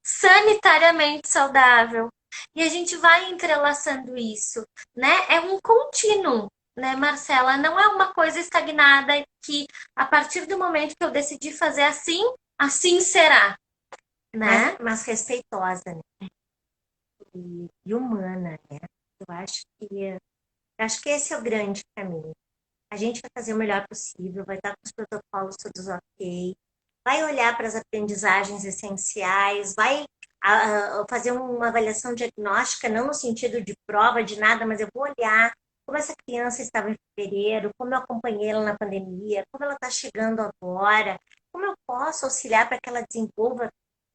sanitariamente saudável. E a gente vai entrelaçando isso, né? É um contínuo, né, Marcela? Não é uma coisa estagnada que, a partir do momento que eu decidi fazer assim, assim será, né? Mas respeitosa, né? E humana, né? Eu acho que esse é o grande caminho. A gente vai fazer o melhor possível, vai estar com os protocolos todos ok, vai olhar para as aprendizagens essenciais, vai fazer uma avaliação diagnóstica, não no sentido de prova de nada, mas eu vou olhar como essa criança estava em fevereiro, como eu acompanhei ela na pandemia, como ela está chegando agora, como eu posso auxiliar para que ela desenvolva,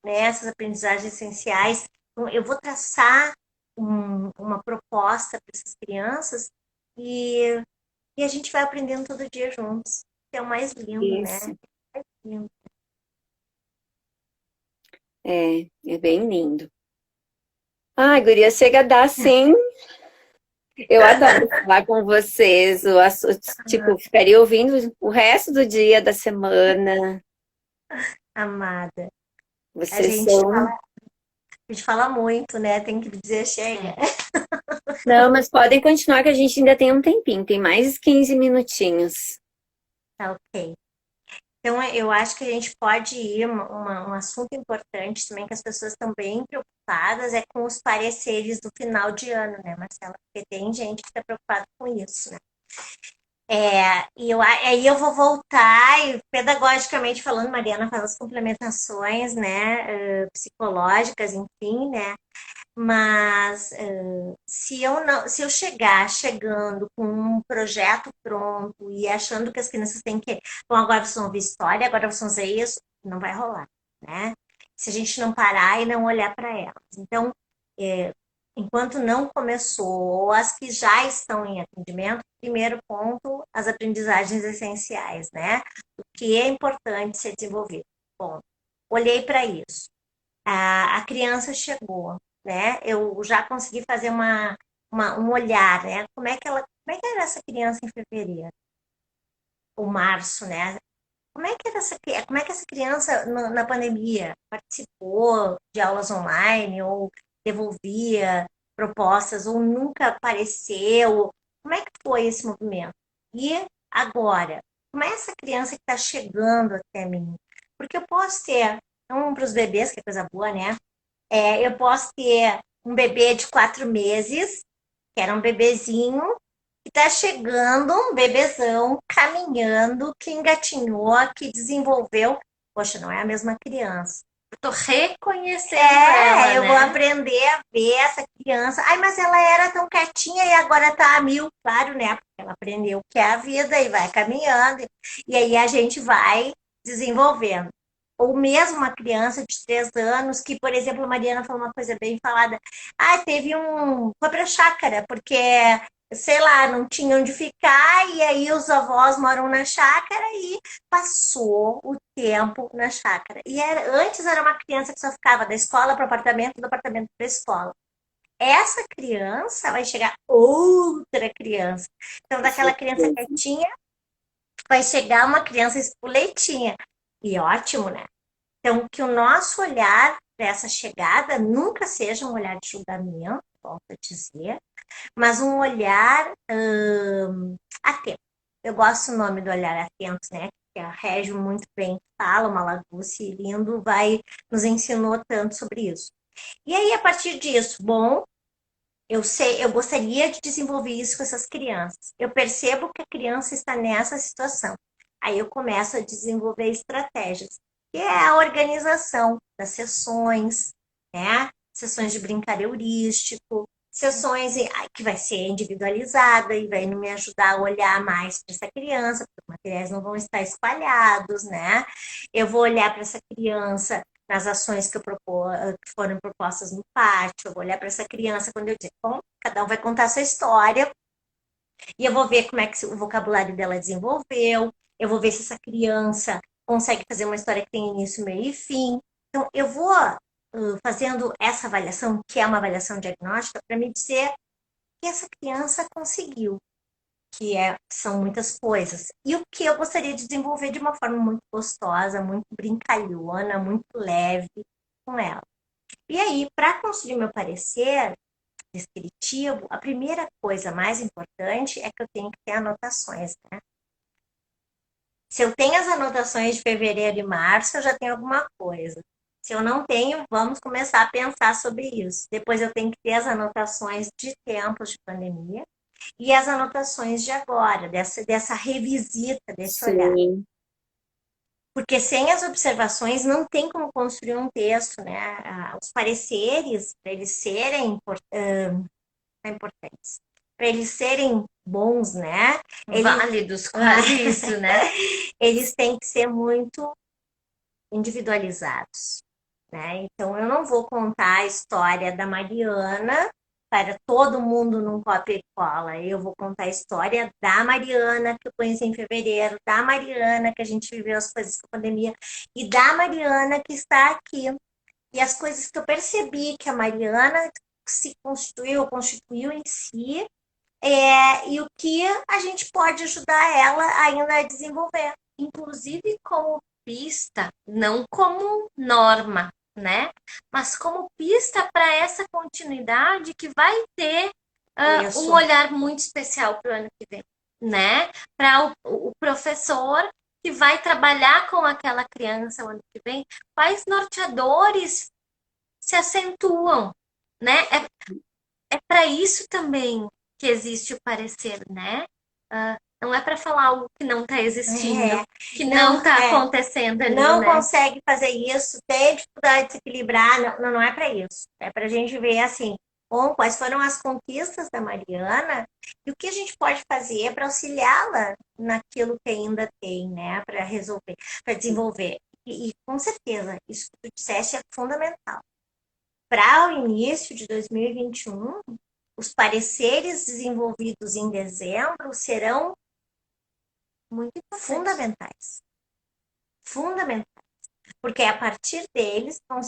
né, essas aprendizagens essenciais. Então, eu vou traçar uma proposta para essas crianças e a gente vai aprendendo todo dia juntos. que é o mais lindo, né? Isso. Lindo. É bem lindo. Ai, guria, chega a dar sim. Eu adoro falar com vocês. Tipo, ficaria ouvindo o resto do dia, da semana. Amada. A Vocês gente fala, são. a gente fala muito, né? Tem que dizer chega. Não, mas podem continuar que a gente ainda tem um tempinho, tem mais 15 minutinhos. Tá ok. Então, eu acho que a gente pode ir, um assunto importante também, que as pessoas estão bem preocupadas, é com os pareceres do final de ano, né, Marcela? Porque tem gente que está preocupada com isso, né? Aí eu vou voltar e pedagogicamente falando, Mariana faz as complementações, né, psicológicas, enfim, né? Mas se eu chegando com um projeto pronto e achando que as crianças têm que, bom, agora vocês vão ver história, agora vocês vão ver isso, não vai rolar, né? Se a gente não parar e não olhar para elas. Então, é, enquanto não começou, as que já estão em atendimento, primeiro ponto, as aprendizagens essenciais, né? O que é importante ser desenvolvido. Bom, olhei para isso. A criança chegou, né? Eu já consegui fazer um olhar, né? Como é que era essa criança em fevereiro ou março, né? Como é que essa criança na pandemia participou de aulas online ou devolvia propostas ou nunca apareceu? Como é que foi esse movimento? E agora, como é essa criança que está chegando até mim? Porque eu posso ter, um para os bebês, que é coisa boa, né? Eu posso ter um bebê de 4 meses, que era um bebezinho, que está chegando, um bebezão, caminhando, que engatinhou, que desenvolveu. Poxa, não é a mesma criança. Eu tô reconhecendo ela, Eu vou né? aprender a ver essa criança. Ai, mas ela era tão quietinha e agora tá a mil. Claro, né? Porque ela aprendeu o que é a vida e vai caminhando. E aí a gente vai desenvolvendo. Ou mesmo uma criança de 3 anos, que, por exemplo, a Mariana falou uma coisa bem falada. Ah, teve um. Foi pra chácara, porque, sei lá, não tinha onde ficar, e aí os avós moram na chácara e passou o tempo na chácara. Antes era uma criança que só ficava da escola para o apartamento, do apartamento para a escola. Essa criança vai chegar outra criança. Então, daquela criança quietinha, vai chegar uma criança espoletinha. E ótimo, né? Então, que o nosso olhar para essa chegada nunca seja um olhar de julgamento, volto a dizer, mas um olhar atento. Eu gosto do nome do olhar atento, né? Que a Régio muito bem fala, uma Malaguce lindo, nos ensinou tanto sobre isso. E aí, a partir disso, bom, eu gostaria de desenvolver isso com essas crianças. Eu percebo que a criança está nessa situação. Aí eu começo a desenvolver estratégias, que é a organização das sessões, né? Sessões de brincar heurístico, sessões que vai ser individualizada e vai me ajudar a olhar mais para essa criança, porque os materiais não vão estar espalhados, né? Eu vou olhar para essa criança nas ações que foram propostas no pátio, eu vou olhar para essa criança quando eu digo, bom, cada um vai contar a sua história, e eu vou ver como é que o vocabulário dela desenvolveu, eu vou ver se essa criança consegue fazer uma história que tem início, meio e fim. Então, eu vou fazendo essa avaliação, que é uma avaliação diagnóstica, para me dizer que essa criança conseguiu, são muitas coisas. E o que eu gostaria de desenvolver de uma forma muito gostosa, muito brincalhona, muito leve com ela. E aí, para construir meu parecer descritivo, a primeira coisa mais importante é que eu tenho que ter anotações, né? Se eu tenho as anotações de fevereiro e março, eu já tenho alguma coisa. Se eu não tenho, vamos começar a pensar sobre isso. Depois eu tenho que ter as anotações de tempos de pandemia e as anotações de agora, dessa revisita, desse olhar. Sim, Porque sem as observações não tem como construir um texto, né? Os pareceres, para eles serem importantes, para eles serem bons, né? Válidos, quase isso, né? Eles têm que ser muito individualizados, né? Então eu não vou contar a história da Mariana para todo mundo num copia e cola. Eu vou contar a história da Mariana, que eu conheci em fevereiro, da Mariana, que a gente viveu as coisas com a pandemia, e da Mariana que está aqui. E as coisas que eu percebi que a Mariana se constituiu em si, e o que a gente pode ajudar ela ainda a desenvolver. Inclusive como pista, não como norma, né? Mas como pista para essa continuidade que vai ter um olhar muito especial para o ano que vem, né? Para o professor que vai trabalhar com aquela criança o ano que vem, quais norteadores se acentuam, né? É para isso também que existe o parecer, né? Não é para falar algo que não está existindo, que não está acontecendo ali, não né? consegue fazer isso, tem dificuldade de se equilibrar, não é para isso. É para a gente ver assim, quais foram as conquistas da Mariana e o que a gente pode fazer para auxiliá-la naquilo que ainda tem, né? Para resolver, para desenvolver. E com certeza, isso que tu disseste é fundamental. Para o início de 2021, os pareceres desenvolvidos em dezembro serão muito fundamentais. Fundamentais. Porque a partir deles vai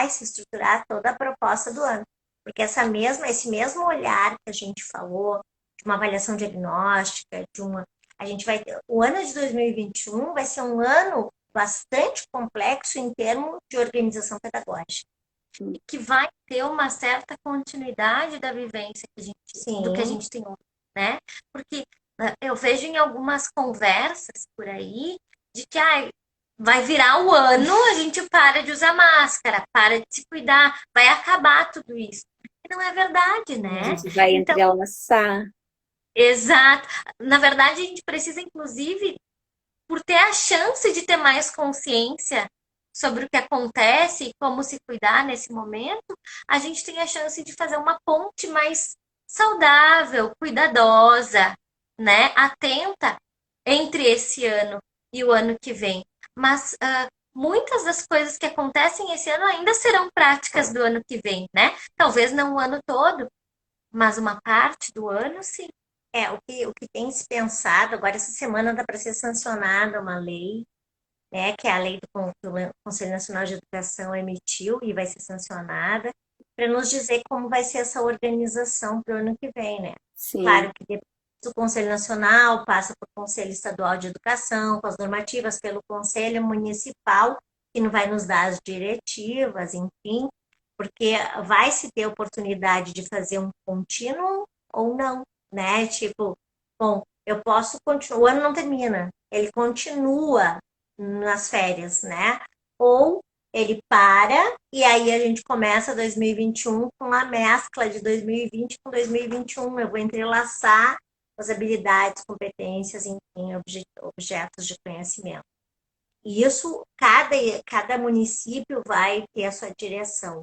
se estruturar toda a proposta do ano. Porque esse mesmo olhar que a gente falou, de uma avaliação diagnóstica, a gente vai ter, o ano de 2021 vai ser um ano bastante complexo em termos de organização pedagógica. Que vai ter uma certa continuidade da vivência do que a gente tem hoje, né? Porque eu vejo em algumas conversas por aí de que vai virar o ano, a gente para de usar máscara, para de se cuidar, vai acabar tudo isso. E não é verdade, né? A gente vai entrelaçar. Exato. Na verdade, a gente precisa, inclusive, por ter a chance de ter mais consciência sobre o que acontece e como se cuidar nesse momento, a gente tem a chance de fazer uma ponte mais saudável, cuidadosa, né? Atenta entre esse ano e o ano que vem. Mas muitas das coisas que acontecem esse ano ainda serão práticas do ano que vem, né? Talvez não o ano todo, mas uma parte do ano, sim. O que tem se pensado, agora essa semana dá para ser sancionada uma lei, né, que é a lei que o Conselho Nacional de Educação emitiu e vai ser sancionada, para nos dizer como vai ser essa organização para o ano que vem, né? Sim. Claro que depois o Conselho Nacional passa para o Conselho Estadual de Educação, com as normativas, pelo Conselho Municipal, que não vai nos dar as diretivas, enfim, porque vai se ter oportunidade de fazer um contínuo ou não, né? Tipo, bom, eu posso continuar, o ano não termina, ele continua nas férias, né? Ou ele para e aí a gente começa 2021 com a mescla de 2020 com 2021. Eu vou entrelaçar as habilidades, competências, enfim, objetos de conhecimento. E isso, cada município vai ter a sua direção.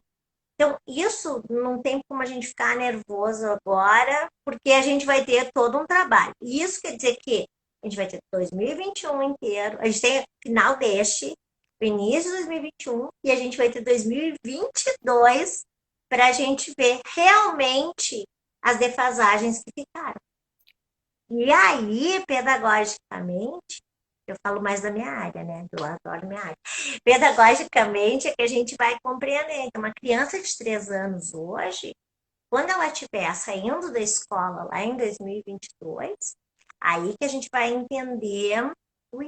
Então, isso não tem como a gente ficar nervoso agora, porque a gente vai ter todo um trabalho. E isso quer dizer que a gente vai ter 2021 inteiro, a gente tem o final o início de 2021, e a gente vai ter 2022 para a gente ver realmente as defasagens que ficaram. E aí, pedagogicamente, eu falo mais da minha área, né? Eu adoro minha área. Pedagogicamente, é que a gente vai compreender que uma criança de 3 anos hoje, quando ela estiver saindo da escola lá em 2022, aí que a gente vai entender o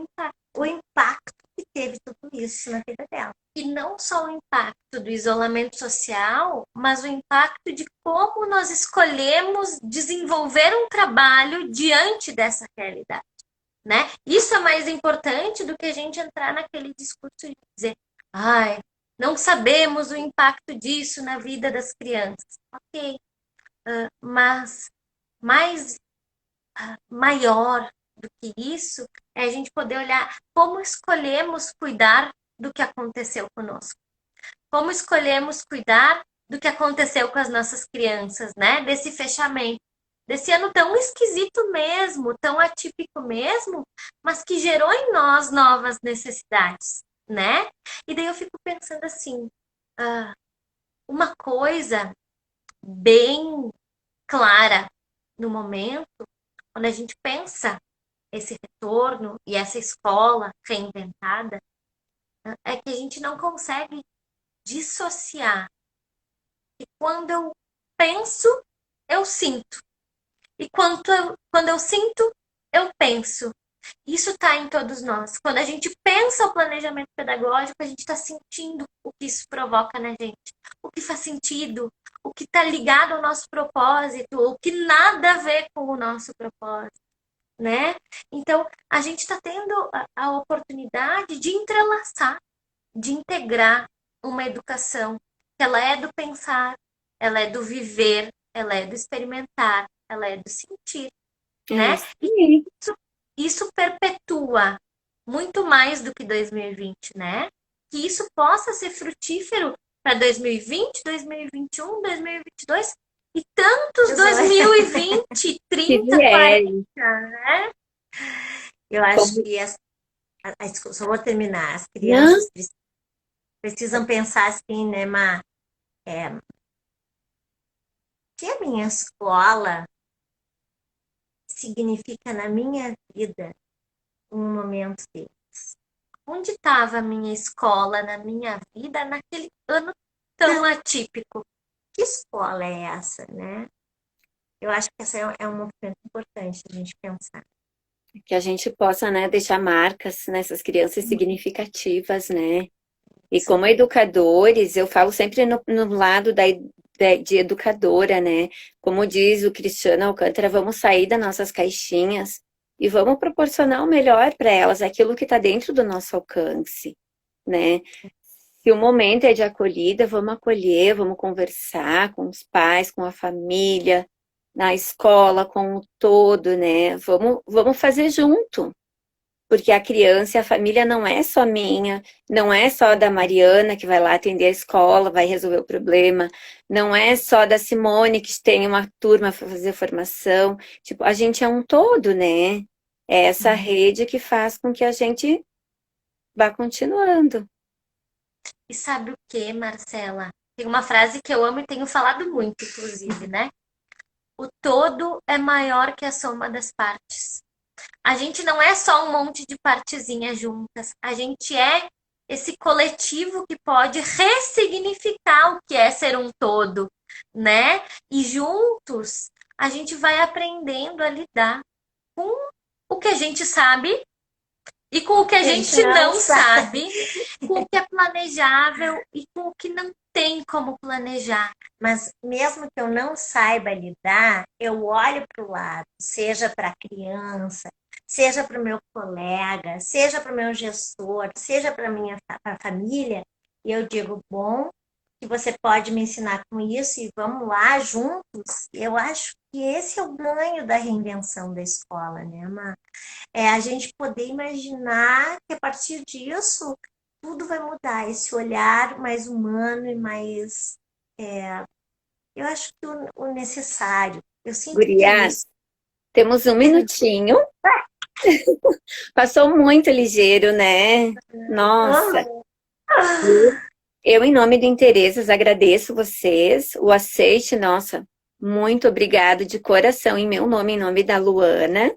impacto que teve tudo isso na vida dela. E não só o impacto do isolamento social, mas o impacto de como nós escolhemos desenvolver um trabalho diante dessa realidade, né? Isso é mais importante do que a gente entrar naquele discurso de dizer, não sabemos o impacto disso na vida das crianças. Ok, mas maior do que isso é a gente poder olhar como escolhemos cuidar do que aconteceu conosco. Como escolhemos cuidar do que aconteceu com as nossas crianças, né? Desse fechamento, desse ano tão esquisito mesmo, tão atípico mesmo, mas que gerou em nós novas necessidades, né? E daí eu fico pensando assim, uma coisa bem clara no momento, quando a gente pensa esse retorno e essa escola reinventada, é que a gente não consegue dissociar. E quando eu penso, eu sinto. E quando eu sinto, eu penso. Isso está em todos nós. Quando a gente pensa o planejamento pedagógico, a gente está sentindo o que isso provoca na gente, o que faz sentido, o que está ligado ao nosso propósito, o que nada a ver com o nosso propósito, né? Então, a gente está tendo a oportunidade de entrelaçar, de integrar uma educação que ela é do pensar, ela é do viver, ela é do experimentar, ela é do sentir, É né? isso aí. Isso perpetua muito mais do que 2020, né? Que isso possa ser frutífero para 2020, 2021, 2022 e tantos 2020, Que 30, vier. 40, né? Eu acho Como... que só vou terminar. As Não, crianças precisam pensar assim, né, Má? Que a minha escola significa na minha vida um momento deles. Onde estava a minha escola na minha vida naquele ano tão atípico? Que escola é essa, né? Eu acho que essa é um movimento importante a gente pensar. que a gente possa, né, deixar marcas nessas crianças significativas, né? E como educadores, eu falo sempre no lado de educadora, né? Como diz o Cristiano Alcântara, vamos sair das nossas caixinhas e vamos proporcionar o melhor para elas, aquilo que está dentro do nosso alcance, né? Se o momento é de acolhida, vamos acolher, vamos conversar com os pais, com a família, na escola, com o todo, né? Vamos fazer junto. Porque a criança e a família não é só minha, não é só da Mariana que vai lá atender a escola, vai resolver o problema, não é só da Simone que tem uma turma para fazer formação. Tipo, a gente é um todo, né? É essa rede que faz com que a gente vá continuando. E sabe o que, Marcela? Tem uma frase que eu amo e tenho falado muito, inclusive, né? O todo é maior que a soma das partes. A gente não é só um monte de partezinhas juntas, a gente é esse coletivo que pode ressignificar o que é ser um todo, né? E juntos a gente vai aprendendo a lidar com o que a gente sabe e com o que a gente não sabe, com o que é planejável e com o que não tem como planejar. Mas mesmo que eu não saiba lidar, eu olho para o lado, seja para a criança, seja para o meu colega, seja para o meu gestor, seja para a minha família, e eu digo, bom, que você pode me ensinar com isso e vamos lá juntos. Eu acho que esse é o ganho da reinvenção da escola, né, Má? É a gente poder imaginar que a partir disso tudo vai mudar, esse olhar mais humano e mais, eu acho que o necessário. Eu sinto que é isso. Gurias, temos um minutinho. Passou muito ligeiro, né? Nossa. Eu, em nome do Interesses, agradeço vocês, o aceite, nossa, muito obrigado de coração, em meu nome, em nome da Luana,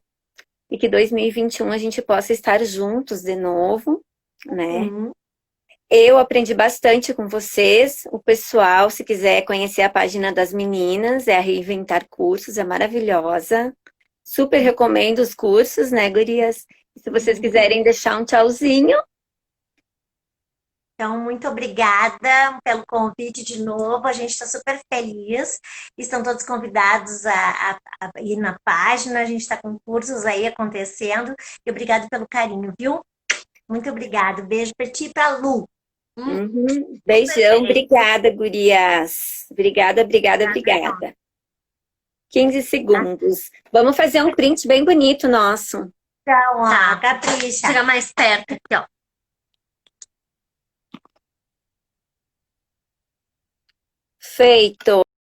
e que 2021 a gente possa estar juntos de novo, né? Uhum. Eu aprendi bastante com vocês, o pessoal, se quiser conhecer a página das meninas, é a Reinventar Cursos, é maravilhosa. Super recomendo os cursos, né, gurias? Se vocês quiserem deixar um tchauzinho. Então, muito obrigada pelo convite de novo. A gente está super feliz. Estão todos convidados a ir na página. A gente está com cursos aí acontecendo. E obrigado pelo carinho, viu? Muito obrigado. Beijo para ti e para a Lu. Beijão, bem. obrigada, gurias. Obrigada, obrigada, obrigada. 15 segundos. Vamos fazer um print bem bonito nosso. Então, ó, Tá. capricha. Chega mais perto aqui, ó. Feito.